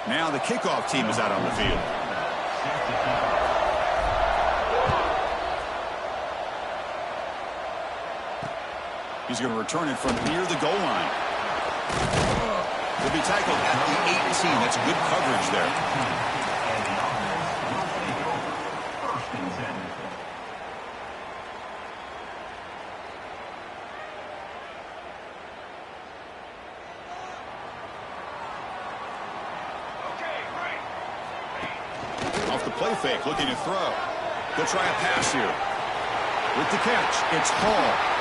Now the kickoff team is out on the field. He's going to return it from near the goal line. He'll be tackled at the 18. That's good coverage there. Off the play fake, looking to throw. He'll try a pass here. With the catch, it's Hall.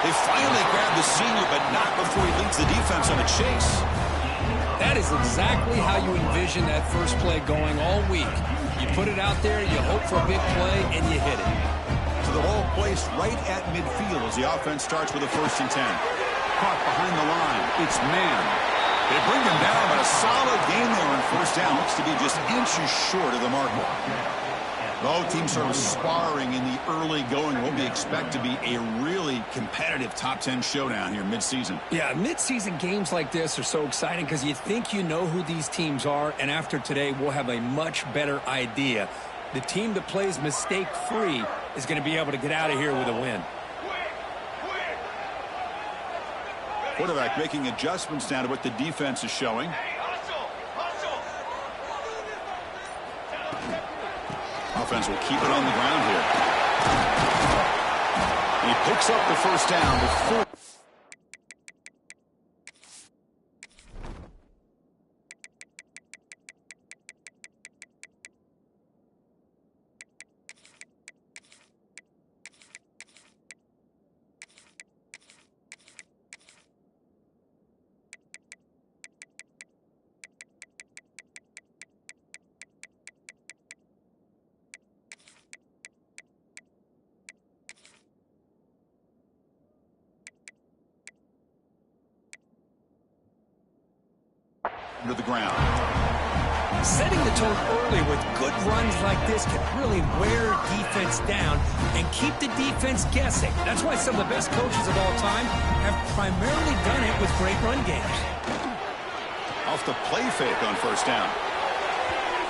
They finally grabbed the senior, but not before he leads the defense on a chase. That is exactly how you envision that first play going all week. You put it out there, you hope for a big play, and you hit it. So the ball placed right at midfield as the offense starts with a 1st and 10. Caught behind the line. It's man. They bring him down, but a solid game there on 1st down. Looks to be just inches short of the marker. Both teams sort of sparring in the early going. What we expect to be a really competitive top 10 showdown here mid-season. Yeah, mid-season games like this are so exciting because you think you know who these teams are, and after today we'll have a much better idea. The team that plays mistake-free is going to be able to get out of here with a win. Quarterback making adjustments now to what the defense is showing. Offense will keep it on the ground here. And he picks up the 1st down before. To the ground. Setting the tone early with good runs like this can really wear defense down and keep the defense guessing. That's why some of the best coaches of all time have primarily done it with great run games. Off the play fake on 1st down.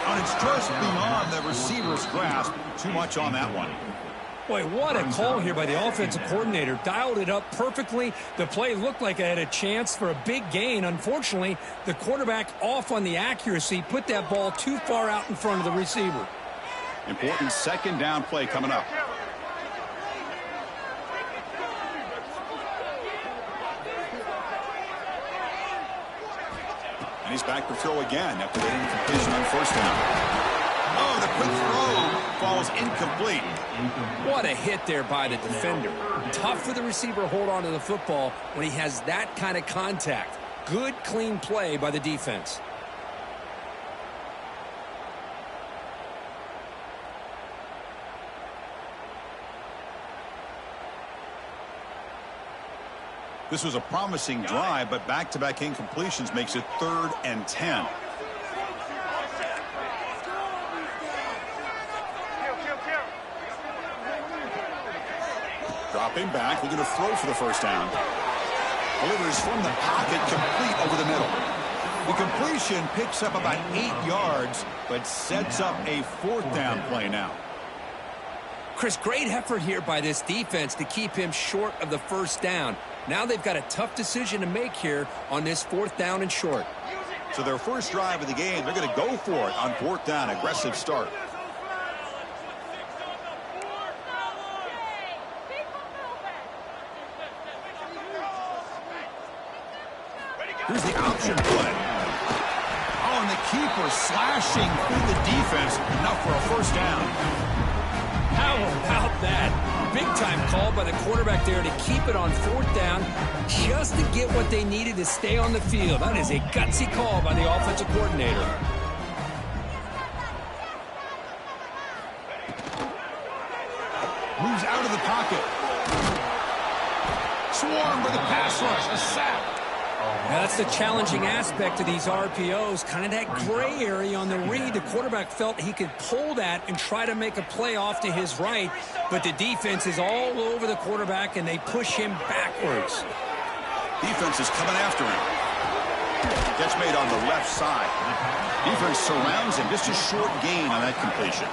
And it's just beyond the receiver's grasp. Too much on that one. Boy, what a call here by the offensive coordinator. Dialed it up perfectly. The play looked like it had a chance for a big gain. Unfortunately, the quarterback off on the accuracy, put that ball too far out in front of the receiver. Important 2nd down play coming up. And he's back to throw again after the incompletion on 1st down. Oh, the quick throw falls incomplete. What a hit there by the defender. Tough for the receiver to hold on to the football when he has that kind of contact. Good, clean play by the defense. This was a promising drive, but back-to-back incompletions makes it 3rd and 10. Dropping back, looking to throw for the 1st down. Delivers from the pocket, complete over the middle. The completion picks up about 8 yards, but sets up a 4th down play now. Chris, great effort here by this defense to keep him short of the 1st down. Now they've got a tough decision to make here on this 4th down and short. So their first drive of the game, they're going to go for it on 4th down. Aggressive start. Here's the option play. Oh, and the keeper slashing through the defense. Enough for a 1st down. How about that? Big-time call by the quarterback there to keep it on 4th down just to get what they needed to stay on the field. That is a gutsy call by the offensive coordinator. Moves out of the pocket. Swarmed by the pass rush. A sack. Now that's the challenging aspect of these RPOs, kind of that gray area on the read. The quarterback felt he could pull that and try to make a play off to his right, but the defense is all over the quarterback, and they push him backwards. Defense is coming after him. Catch made on the left side. Defense surrounds him. Just a short gain on that completion.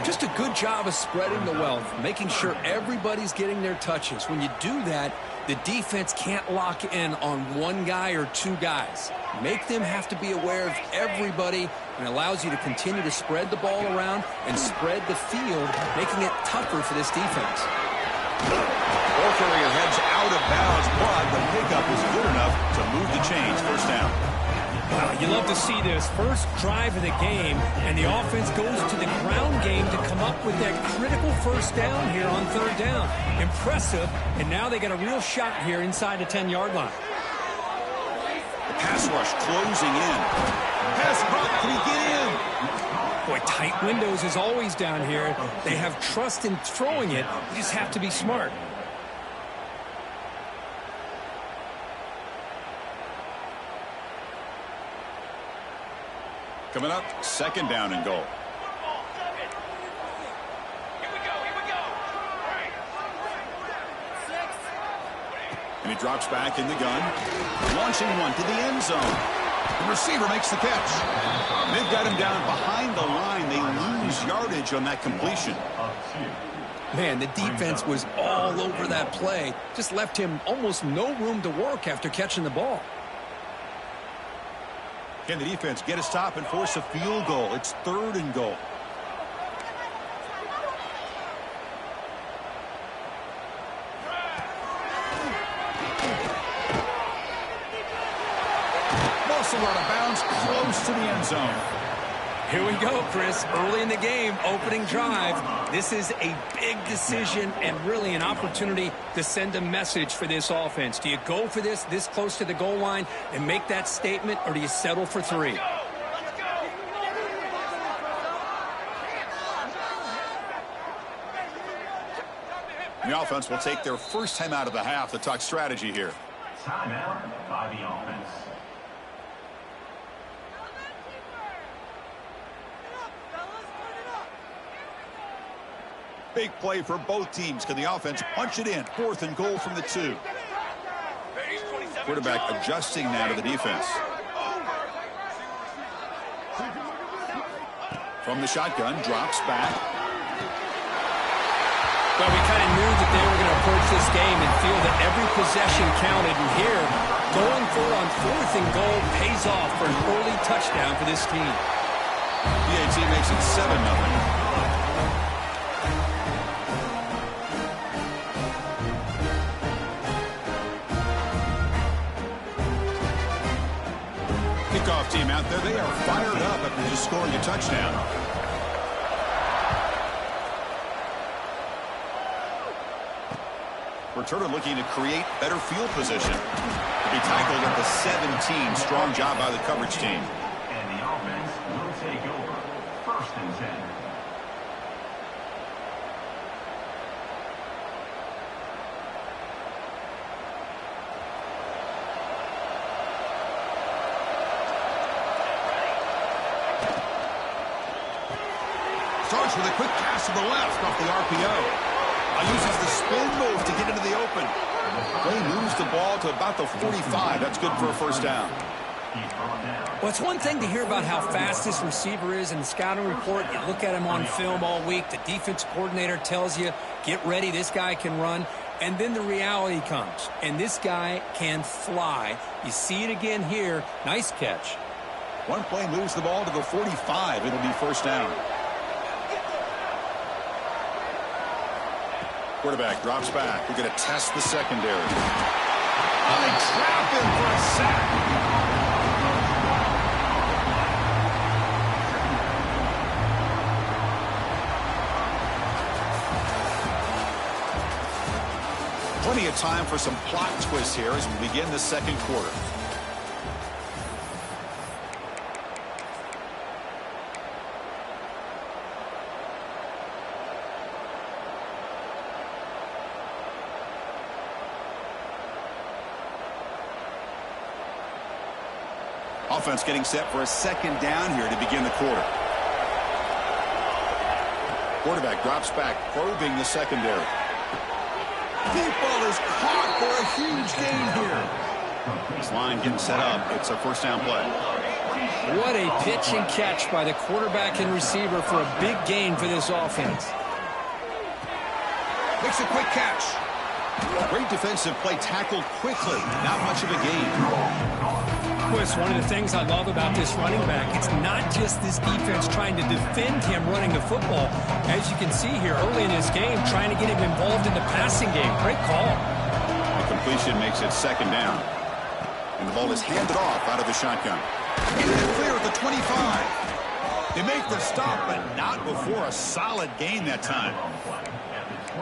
Just a good job of spreading the wealth, making sure everybody's getting their touches. When you do that, the defense can't lock in on one guy or two guys. Make them have to be aware of everybody, and it allows you to continue to spread the ball around and spread the field, making it tougher for this defense. Ball carrier heads out of bounds, but the pickup is good enough to move the chains. First down. Wow, you love to see this first drive of the game, and the offense goes to the ground game to come up with that critical first down here on third down. Impressive, and now they got a real shot here inside the 10-yard line. The pass rush closing in. Pass block, can he get in? Boy, tight windows is always down here. They have trust in throwing it. You just have to be smart. Coming up, second down and goal. And he drops back in the gun. Launching one to the end zone. The receiver makes the catch. They've got him down behind the line. They lose yardage on that completion. Man, the defense was all over that play. Just left him almost no room to work after catching the ball. Can the defense get a stop and force a field goal? It's third and goal. Muscle out of bounds, close to the end zone. Here we go, Chris. Early in the game, opening drive. This is a big decision and really an opportunity to send a message for this offense. Do you go for this close to the goal line and make that statement, or do you settle for three? The offense will take their first time out of the half to talk strategy here. Timeout by the offense. Big play for both teams. Can the offense punch it in? Fourth and goal from the 2. Quarterback adjusting now to the defense. From the shotgun, drops back. Well, we kind of knew that they were going to approach this game and feel that every possession counted. And here, going for it on fourth and goal pays off for an early touchdown for this team. PAT makes it 7-0. Kickoff team out there. They are fired up after just scoring a touchdown. Returner looking to create better field position. To be tackled at the 17. Strong job by the coverage team. And the offense will take over. First and 10. Starts with a quick pass to the left off the RPO. Uses the spin move to get into the open. Play moves the ball to about the 45. That's good for a first down. Well, it's one thing to hear about how fast this receiver is in the scouting report. You look at him on film all week. The defense coordinator tells you, get ready, this guy can run. And then the reality comes, and this guy can fly. You see it again here. Nice catch. One play moves the ball to the 45. It'll be first down. Quarterback drops back. We're going to test the secondary. Oh, they trap him for a sack. Plenty of time for some plot twists here as we begin the second quarter. Offense getting set for a second down here to begin the quarter. Quarterback drops back, probing the secondary. Deep ball is caught for a huge gain here. This line getting set up. It's a first down play. What a pitch and catch by the quarterback and receiver for a big gain for this offense. Makes a quick catch. Great defensive play, tackled quickly. Not much of a gain. Chris, one of the things I love about this running back, it's not just this defense trying to defend him running the football. As you can see here early in this game, trying to get him involved in the passing game. Great call. The completion makes it second down. And the ball is handed off out of the shotgun. Getting it clear at the 25. They make the stop, but not before a solid gain that time.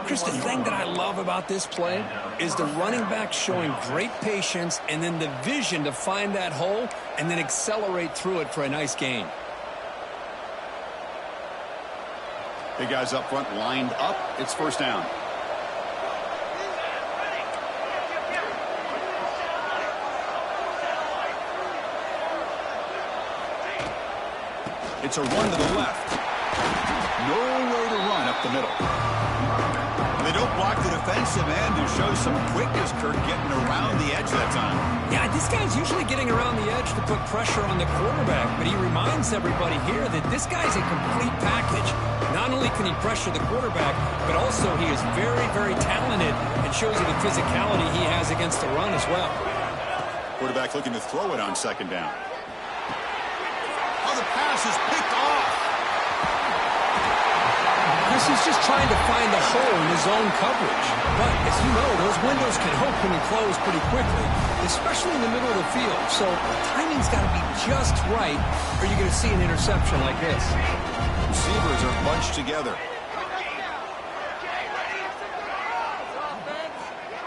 Chris, the thing that I love about this play is the running back showing great patience and then the vision to find that hole and then accelerate through it for a nice gain. Big guys up front lined up. It's first down. It's a run to the left. No way to run up the middle. They don't block the defensive end and show some quickness, Kirk, getting around the edge that time. Yeah, this guy's usually getting around the edge to put pressure on the quarterback, but he reminds everybody here that this guy's a complete package. Not only can he pressure the quarterback, but also he is very, very talented and shows you the physicality he has against the run as well. Quarterback looking to throw it on second down. Oh, the pass is picked off. Chris is just trying to find the hole in his own coverage. But, as you know, those windows can open and close pretty quickly, especially in the middle of the field. So the timing's got to be just right, or you're going to see an interception like this. Receivers are bunched together.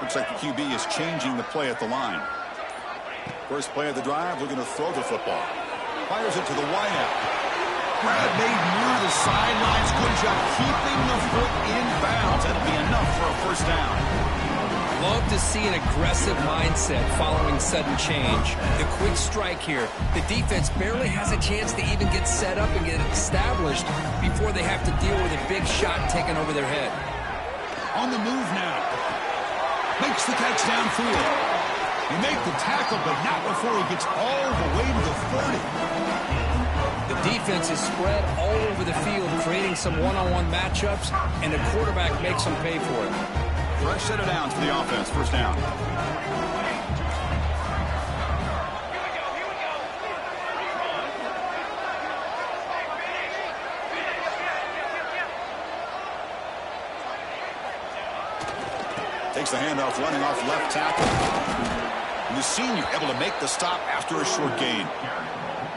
Looks like the QB is changing the play at the line. First play of the drive, looking to throw the football. Fires it to the wideout. Grab made near the sidelines. Good job keeping the foot in bounds. That'll be enough for a first down. Love to see an aggressive mindset following sudden change. The quick strike here. The defense barely has a chance to even get set up and get established before they have to deal with a big shot taken over their head. On the move now. Makes the catch downfield. He make the tackle, but not before he gets all the way to the 30. The defense is spread all over the field, creating some one-on-one matchups, and the quarterback makes them pay for it. Fresh set of downs for the offense. First down. Takes the handoff, running off left tackle. And the senior able to make the stop after a short gain.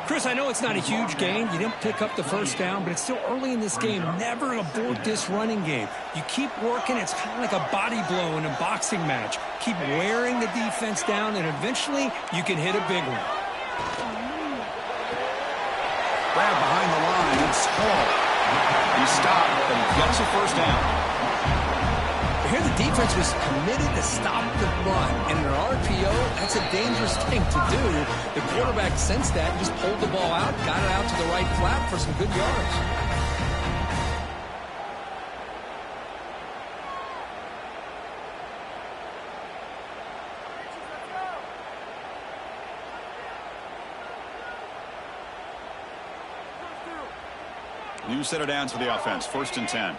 Chris, I know it's not a huge gain. You didn't pick up the first down, but it's still early in this game. Never abort this running game. You keep working. It's kind of like a body blow in a boxing match. Keep wearing the defense down, and eventually you can hit a big one. Grab behind the line. It's Hall. He stopped, but he gets a first down. Here the defense was committed to stop the run. And in an RPO, that's a dangerous thing to do. The quarterback sensed that and just pulled the ball out, got it out to the right flat for some good yards. New set of downs for the offense. First and 10.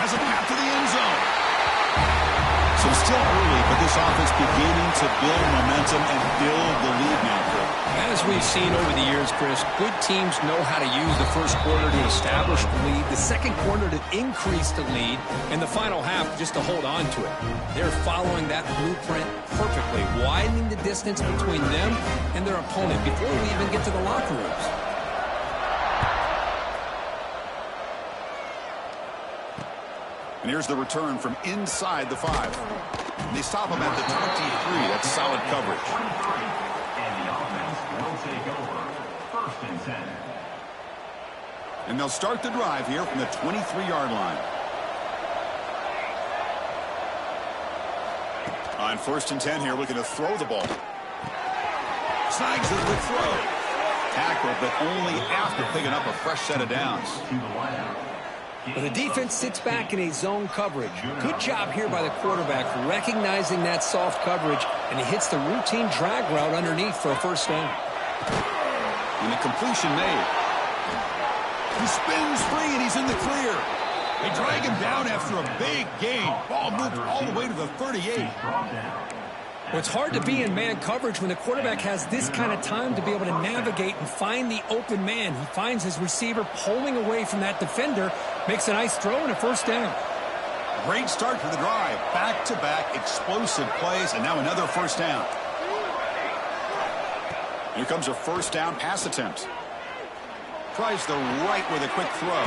Has a path to the end zone. So still early, but this offense beginning to build momentum and build the lead now, Chris. As we've seen over the years, Chris, good teams know how to use the first quarter to establish the lead, the second quarter to increase the lead, and the final half just to hold on to it. They're following that blueprint perfectly, widening the distance between them and their opponent before we even get to the locker rooms. And here's the return from inside the 5. And they stop him at the 23. That's solid coverage. And the offense will take over. First and 10. And they'll start the drive here from the 23-yard line. On first and 10 here, looking to throw the ball. Snags it with throw. tackle, but only after picking up a fresh set of downs. Well, the defense sits back in a zone coverage. Good job here by the quarterback recognizing that soft coverage, and he hits the routine drag route underneath for a first down. And the completion made. He spins free, and he's in the clear. They drag him down after a big gain. Ball moved all the way to the 38. Well, it's hard to be in man coverage when the quarterback has this kind of time to be able to navigate and find the open man. He finds his receiver pulling away from that defender, makes a nice throw and a first down. Great start for the drive. Back-to-back explosive plays, and now another first down. Here comes a first down pass attempt. Tries the right with a quick throw.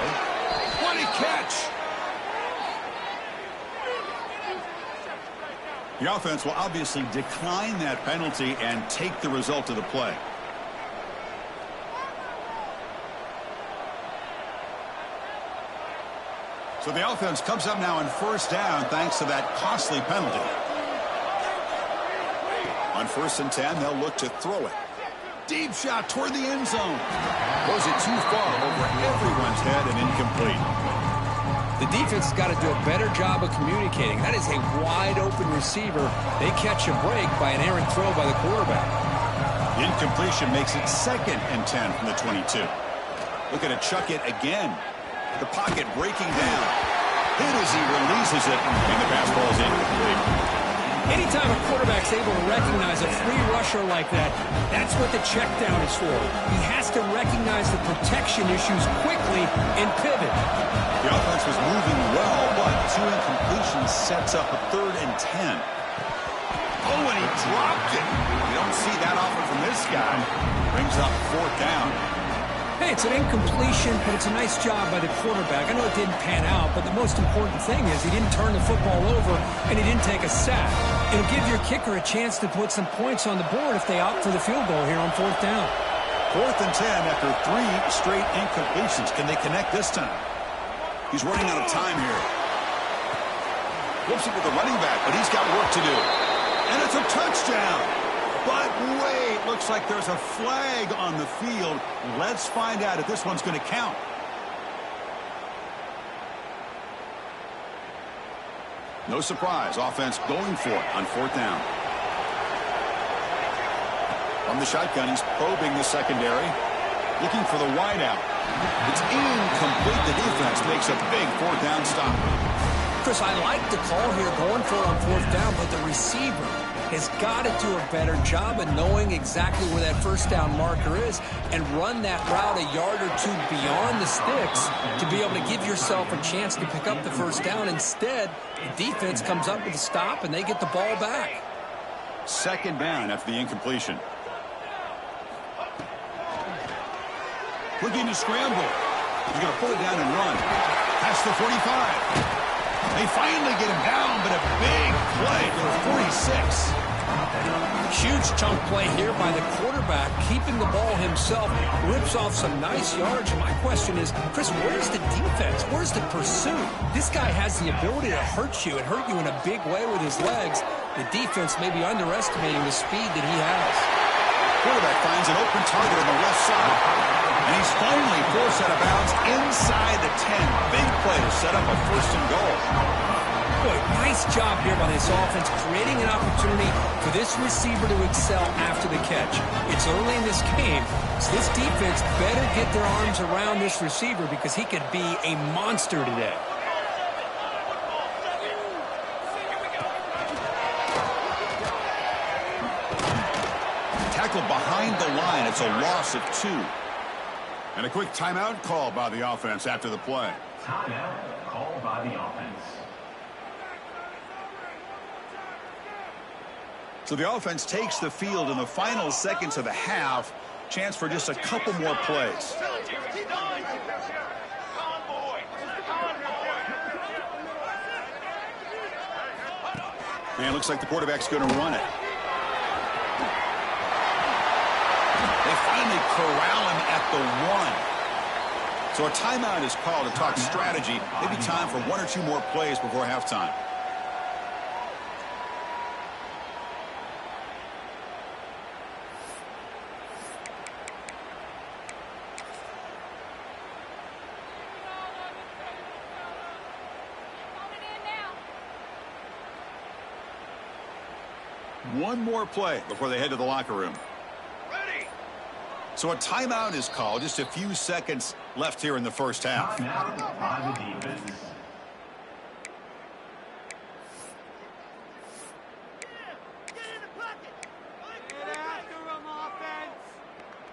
What a catch! The offense will obviously decline that penalty and take the result of the play. So the offense comes up now on first down thanks to that costly penalty. On 1st and 10, they'll look to throw it. Deep shot toward the end zone. Goes it too far over everyone's head and incomplete. The defense has got to do a better job of communicating. That is a wide-open receiver. They catch a break by an errant throw by the quarterback. The incompletion makes it 2nd and 10 from the 22. Looking to chuck it again. The pocket breaking down. Hit as he releases it, and the pass ball is incomplete. Anytime a quarterback's able to recognize a free rusher like that, that's what the check down is for. He has to recognize the protection issues quickly and pivot. The offense was moving well, but 2 incompletions sets up a 3rd and 10. Oh, and he dropped it. You don't see that often from this guy. Brings up 4th down. Hey, it's an incompletion, but it's a nice job by the quarterback. I know it didn't pan out, but the most important thing is he didn't turn the football over and he didn't take a sack. It'll give your kicker a chance to put some points on the board if they opt for the field goal here on 4th down. 4th and 10 after 3 straight incompletions. Can they connect this time? He's running out of time here. Flips it with the running back, but he's got work to do. And it's a touchdown. But wait, looks like there's a flag on the field. Let's find out if this one's going to count. No surprise, offense going for it on 4th down. From the shotgun, he's probing the secondary, looking for the wideout. It's incomplete. The defense makes a big 4th down stop. Chris, I like the call here going for it on 4th down, but the receiver has got to do a better job of knowing exactly where that first down marker is and run that route a yard or 2 beyond the sticks to be able to give yourself a chance to pick up the first down. Instead, the defense comes up with a stop and they get the ball back. 2nd down after the incompletion. Looking to scramble. He's going to pull it down and run. Past the 45. They finally get him down, but a big play for the 46. Huge chunk play here by the quarterback, keeping the ball himself, rips off some nice yards. My question is, Chris, where's the defense? Where's the pursuit? This guy has the ability to hurt you and hurt you in a big way with his legs. The defense may be underestimating the speed that he has. Quarterback finds an open target on the left side. And he's finally forced out of bounds inside the 10. Big play to set up a 1st and goal. Boy, nice job here by this offense, creating an opportunity for this receiver to excel after the catch. It's early in this game, so this defense better get their arms around this receiver because he could be a monster today. Tackle behind the line. It's a loss of 2. And a quick timeout call by the offense after the play. Timeout called by the offense. So the offense takes the field in the final seconds of the half. Chance for just a couple more plays. And it looks like the quarterback's going to run it. They finally corral him at the 1. So a timeout is called to talk strategy. Maybe time for 1 or 2 more plays before halftime. one more play before they head to the locker room. So a timeout is called. Just a few seconds left here in the first half. Timeout by the defense.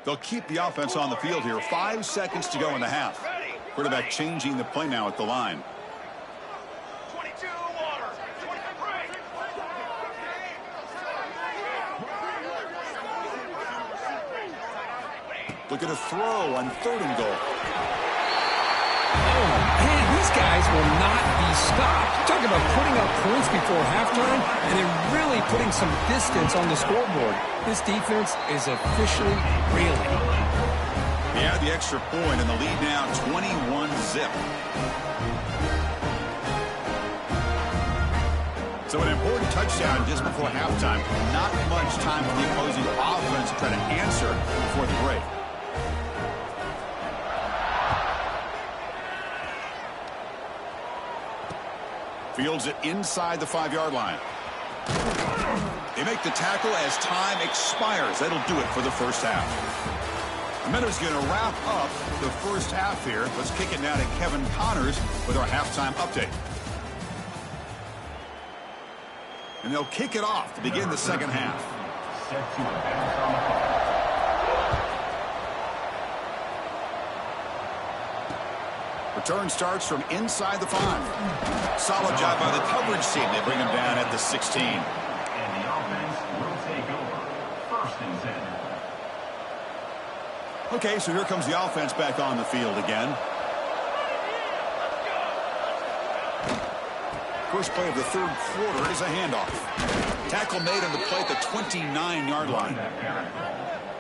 They'll keep the offense on the field here. 5 seconds to go in the half. Quarterback changing the play now at the line. 22 water. 23. Look at a throw on 3rd and goal. Oh, man, these guys will not be stopped. Talk about putting up points before halftime, and then really putting some distance on the scoreboard. This defense is officially reeling. They add the extra point, and the lead now 21-zip. So an important touchdown just before halftime. Not much time for the opposing offense to try to answer before the break. Fields it inside the 5-yard line. They make the tackle as time expires. That'll do it for the first half. The Meadows going to wrap up the first half here. Let's kick it now to Kevin Connors with our halftime update. And they'll kick it off to begin the second half. Set to advance on the clock. Return starts from inside the 5. Solid job by the coverage team. They bring him down at the 16. And the offense will take over. 1st and 10. Okay, so here comes the offense back on the field again. First play of the 3rd quarter is a handoff. Tackle made on the play at the 29-yard line.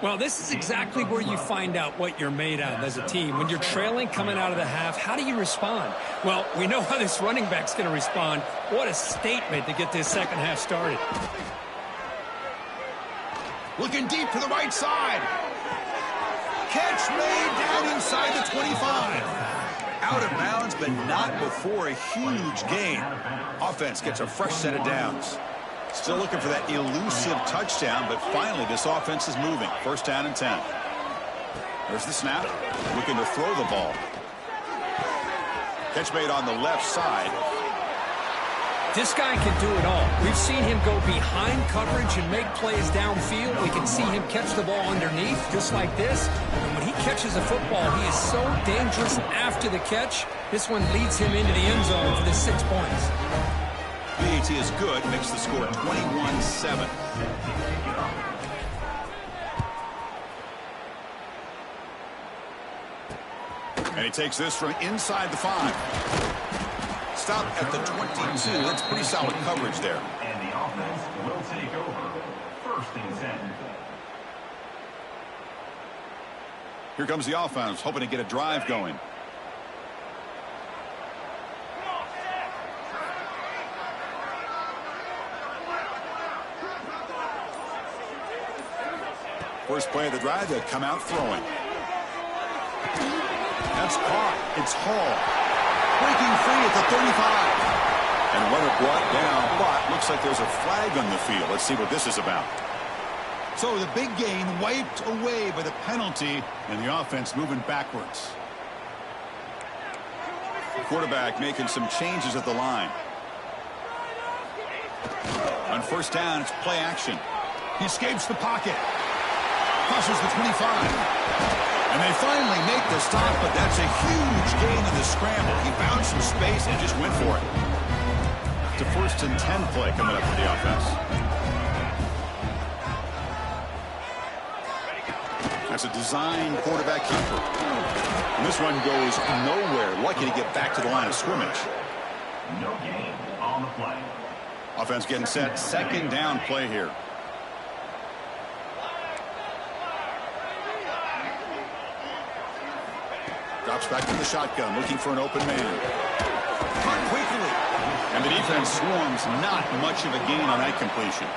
Well, this is exactly where you find out what you're made of as a team. When you're trailing coming out of the half, how do you respond? Well, we know how this running back's going to respond. What a statement to get this second half started. Looking deep to the right side. Catch made down inside the 25. Out of bounds, but not before a huge gain. Offense gets a fresh set of downs. Still looking for that elusive touchdown, but finally this offense is moving. 1st down and 10. There's the snap. Looking to throw the ball. Catch made on the left side. This guy can do it all. We've seen him go behind coverage and make plays downfield. We can see him catch the ball underneath, just like this. And when he catches a football, he is so dangerous after the catch. This one leads him into the end zone for the 6 points. PAT is good, makes the score 21-7. And he takes this from inside the 5. Stop at the 22. That's pretty solid coverage there. And the offense will take over. 1st and 10. Here comes the offense, hoping to get a drive going. First play of the drive, they'll come out throwing. That's caught. It's Hall. Breaking free at the 35. And runner brought down, but looks like there's a flag on the field. Let's see what this is about. So the big gain wiped away by the penalty, and the offense moving backwards. The quarterback making some changes at the line. On 1st down, it's play action. He escapes the pocket. Crosses the 25. And they finally make the stop, but that's a huge gain in the scramble. He found some space and just went for it. It's a 1st and 10 play coming up for the offense. That's a design quarterback keeper. And this one goes nowhere. Lucky to get back to the line of scrimmage. No gain on the play. Offense getting set. 2nd down play here. Drops back to the shotgun, looking for an open man. Caught quickly. And the defense swarms. Not much of a gain on that completion.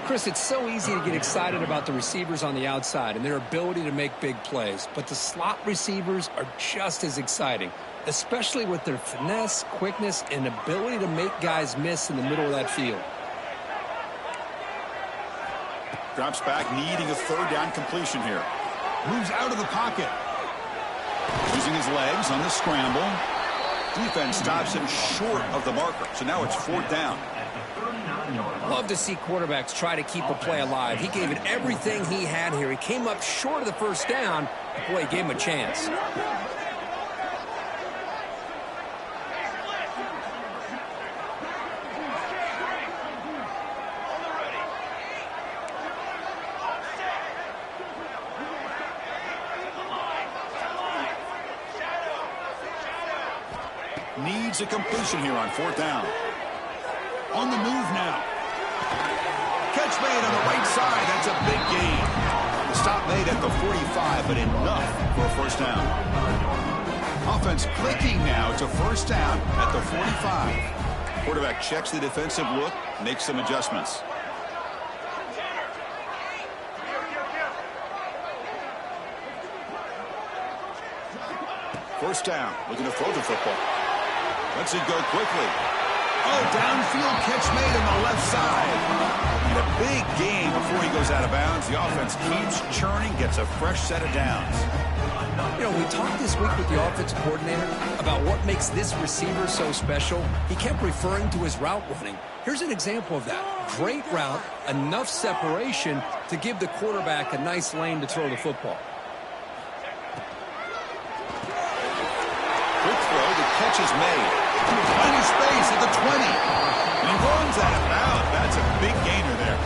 Chris, it's so easy to get excited about the receivers on the outside and their ability to make big plays, but the slot receivers are just as exciting, especially with their finesse, quickness, and ability to make guys miss in the middle of that field. Drops back, needing a third down completion here. Moves out of the pocket. Using his legs on the scramble. Defense stops him short of the marker. So now it's fourth down. Love to see quarterbacks try to keep a play alive. He gave it everything he had here. He came up short of the first down. Boy, he gave him a chance. Needs a completion here on fourth down. On the move now. Catch made on the right side. That's a big gain. The stop made at the 45, but enough for a first down. Offense clicking now to first down at the 45. Quarterback checks the defensive look, makes some adjustments. First down, looking to throw the football. Lets it go quickly. Oh, downfield catch made on the left side. And a big gain before he goes out of bounds. The offense keeps churning, gets a fresh set of downs. You know, we talked this week with the offensive coordinator about what makes this receiver so special. He kept referring to his route running. Here's an example of that. Great route, enough separation to give the quarterback a nice lane to throw the football. Quick throw, the catch is made. Plenty of space at the 20. And he runs out of bounds. That's a big gainer there.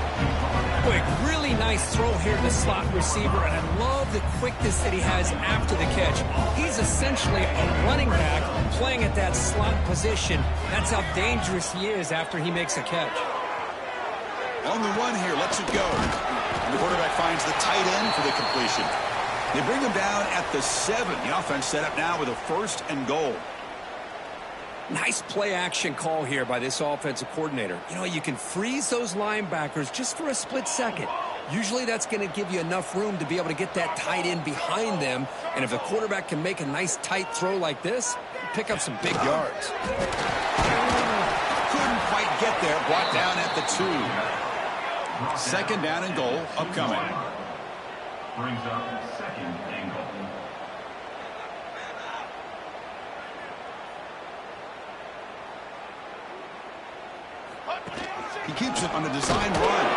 Boy, really nice throw here to the slot receiver, and I love the quickness that he has after the catch. He's essentially a running back playing at that slot position. That's how dangerous he is after he makes a catch. On the run here, lets it go. And the quarterback finds the tight end for the completion. They bring him down at the 7. The offense set up now with a first and goal. Nice play-action call here by this offensive coordinator. You know, you can freeze those linebackers just for a split second. Usually that's going to give you enough room to be able to get that tight end behind them. And if the quarterback can make a nice tight throw like this, pick up some big yards. Couldn't quite get there. Brought down at the 2. Second down and goal upcoming. Brings up second and goal. He keeps it on a design run.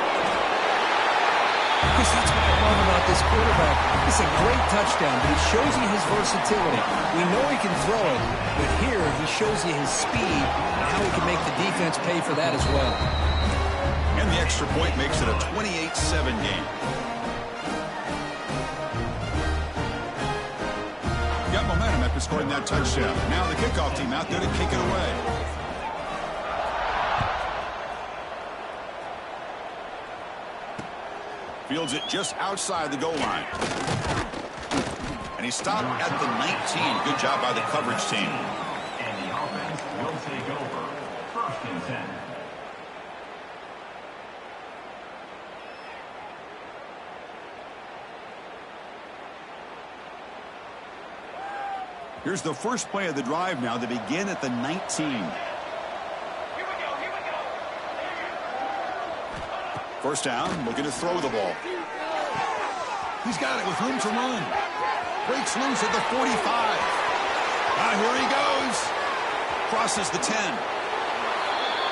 Because that's what I love about this quarterback. It's a great touchdown, but he shows you his versatility. We know he can throw it, but here he shows you his speed and how he can make the defense pay for that as well. And the extra point makes it a 28-7 game. Got momentum after scoring that touchdown. Now the kickoff team out there to kick it away. Fields it just outside the goal line. And he stopped at the 19. Good job by the coverage team. And the offense will take over. First and 10. Here's the first play of the drive now. They begin at the 19. First down, looking to throw the ball. He's got it with room to run. Breaks loose at the 45. Here he goes. Crosses the 10.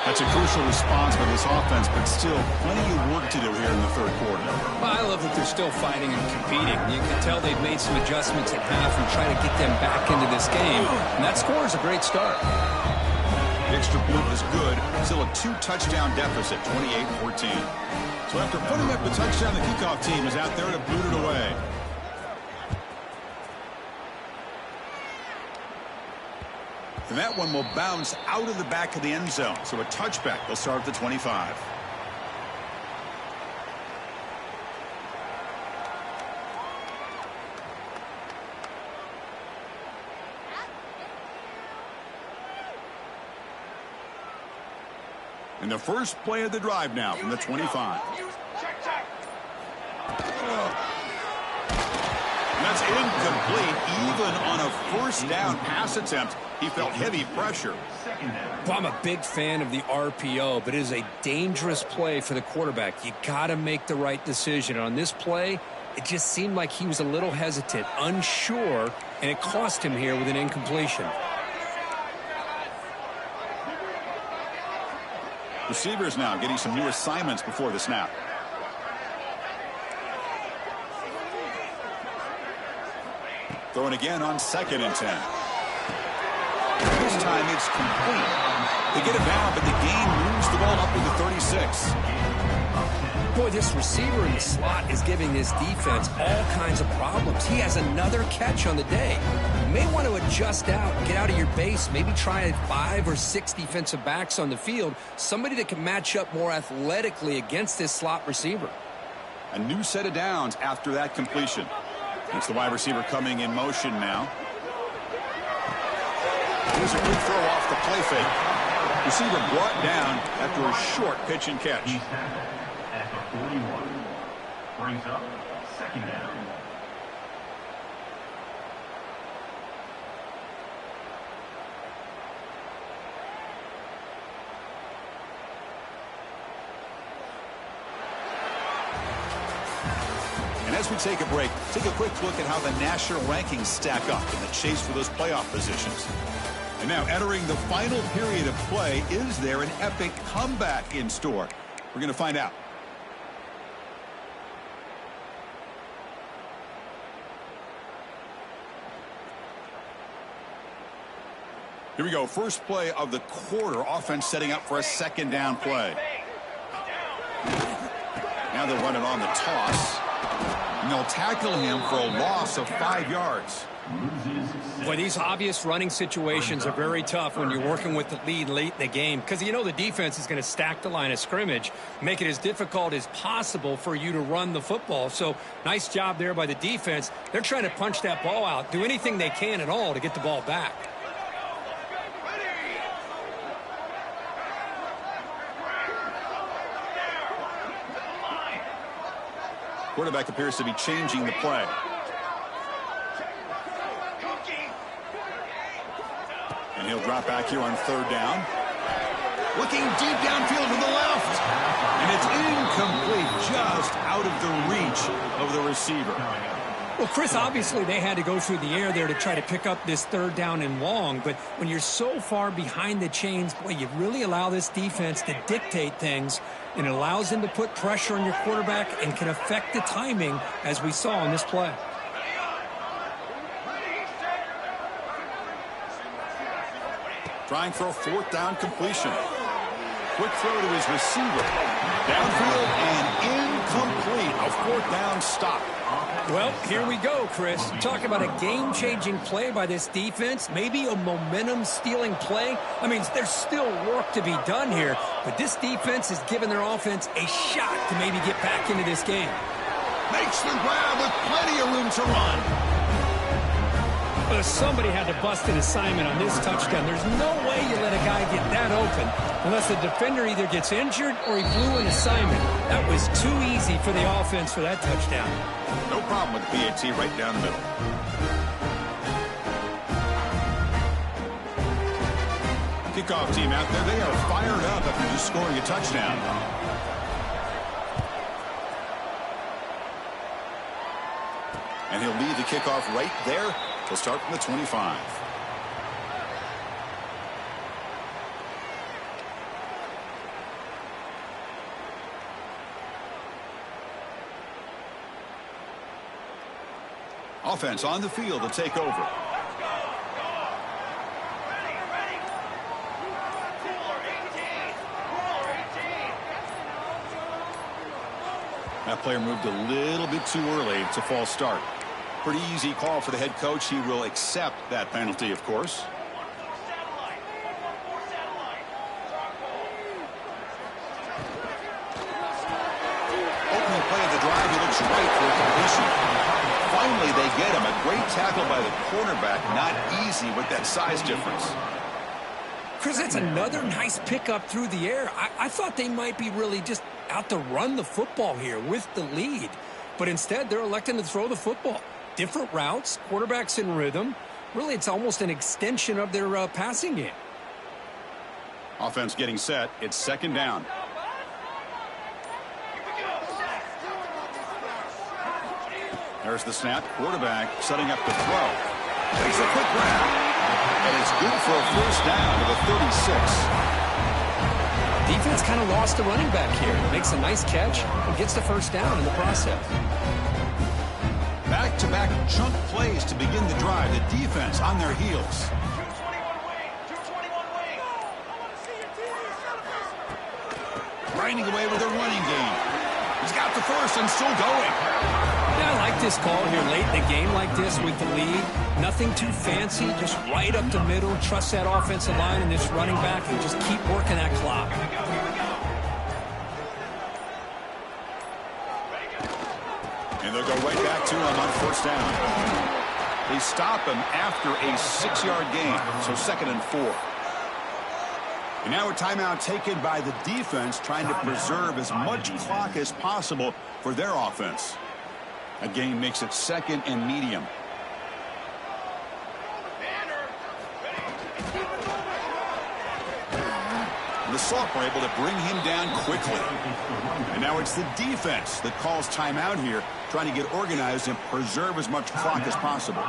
That's a crucial response by this offense, but still plenty of work to do here in the third quarter. Well, I love that they're still fighting and competing. You can tell they've made some adjustments at half and trying to get them back into this game. And that score is a great start. The extra point is good. Still a 2-touchdown deficit, 28-14. So after putting up the touchdown, the kickoff team is out there to boot it away. And that one will bounce out of the back of the end zone. So a touchback. They'll start at the 25. And the first play of the drive now from the 25. And that's It's incomplete. Even on a first down pass attempt, he felt heavy pressure. Well, I'm a big fan of the RPO, but it is a dangerous play for the quarterback. You got to make the right decision. On this play, it just seemed like he was a little hesitant, unsure, and it cost him here with an incompletion. Receivers now getting some new assignments before the snap. Throwing again on 2nd and 10. This time it's complete. They get it down, but the gain moves the ball up to the 36. Boy, this receiver in the slot is giving this defense all kinds of problems. He has another catch on the day. You may want to adjust out, get out of your base, maybe try 5 or 6 defensive backs on the field, somebody that can match up more athletically against this slot receiver. A new set of downs after that completion. It's the wide receiver coming in motion now. Here's a quick throw off the play fake. Receiver brought down after a short pitch and catch. He's tackled at the 41. Brings up 2nd down. And as we take a break, take a quick look at how the national rankings stack up in the chase for those playoff positions. And now entering the final period of play, is there an epic comeback in store? We're going to find out. Here we go. First play of the quarter. Offense setting up for a 2nd down play. Now they're running on the toss. And they'll tackle him for a loss of 5 yards. Boy, these obvious running situations are very tough when you're working with the lead late in the game, because you know the defense is going to stack the line of scrimmage, make it as difficult as possible for you to run the football. So nice job there by the defense. They're trying to punch that ball out, do anything they can at all to get the ball back. Quarterback appears to be changing the play. And he'll drop back here on 3rd down. Looking deep downfield to the left. And it's incomplete, just out of the reach of the receiver. Well, Chris, obviously they had to go through the air there to try to pick up this 3rd down and long. But when you're so far behind the chains, boy, you really allow this defense to dictate things. And it allows them to put pressure on your quarterback and can affect the timing, as we saw in this play. Trying for a 4th down completion. Quick throw to his receiver. Downfield and incomplete. A 4th down stop. Well, here we go, Chris. Talk about a game-changing play by this defense. Maybe a momentum-stealing play. I mean, there's still work to be done here, but this defense has given their offense a shot to maybe get back into this game. Makes the grab with plenty of room to run. But somebody had to bust an assignment on this touchdown. There's no way you let a guy get that open unless the defender either gets injured or he blew an assignment. That was too easy for the offense for that touchdown. No problem with the PAT right down the middle. Kickoff team out there, they are fired up after just scoring a touchdown. And he'll lead the kickoff right there. He'll start from the 25. Offense on the field to take over. That player moved a little bit too early. It's a false start. Pretty easy call for the head coach. He will accept that penalty, of course. Opening play of the drive, he looks right for a completion. Finally, they get him. A great tackle by the cornerback. Not easy with that size difference. Chris, that's another nice pickup through the air. I thought they might be really just out to run the football here with the lead. But instead, they're electing to throw the football. Different routes, quarterbacks in rhythm. Really, it's almost an extension of their passing game. Offense getting set. It's second down. There's the snap. Quarterback setting up the throw. Takes a quick grab. And it's good for a first down to the 36. Defense kind of lost the running back here. Makes a nice catch and gets the first down in the process. Back-to-back chunk plays to begin the drive. The defense on their heels. 221 wing. Grinding away with their running game. He's got the first and still going. Yeah, I like this call here late in the game like this with the lead. Nothing too fancy, just right up the middle. Trust that offensive line and this running back and just keep working that clock. And they'll go right back to him on first down. They stop him after a 6-yard gain, so 2nd and 4. And now a timeout taken by the defense, trying to preserve as much clock as possible for their offense. A gain makes it 2nd and medium. The Salt were able to bring him down quickly. And now it's the defense that calls timeout here, trying to get organized and preserve as much clock as possible.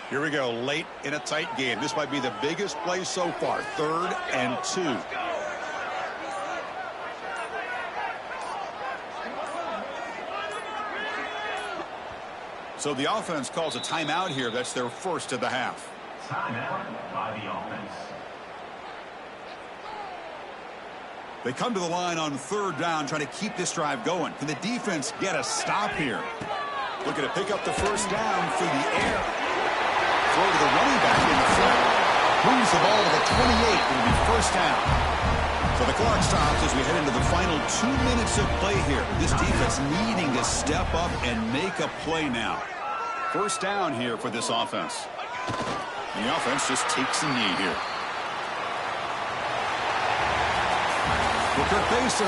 Here we go, late in a tight game. This might be the biggest play so far. 3rd and 2. So the offense calls a timeout here. That's their first of the half. Timeout by the offense. They come to the line on 3rd down, trying to keep this drive going. Can the defense get a stop here? Looking to pick up the first down through the air. Throw to the running back in the front. Moves the ball to the 28. It'll be first down. So the clock stops as we head into the final 2 minutes of play here. This defense needing to step up and make a play now. First down here for this offense. And the offense just takes a knee here. Booker Basin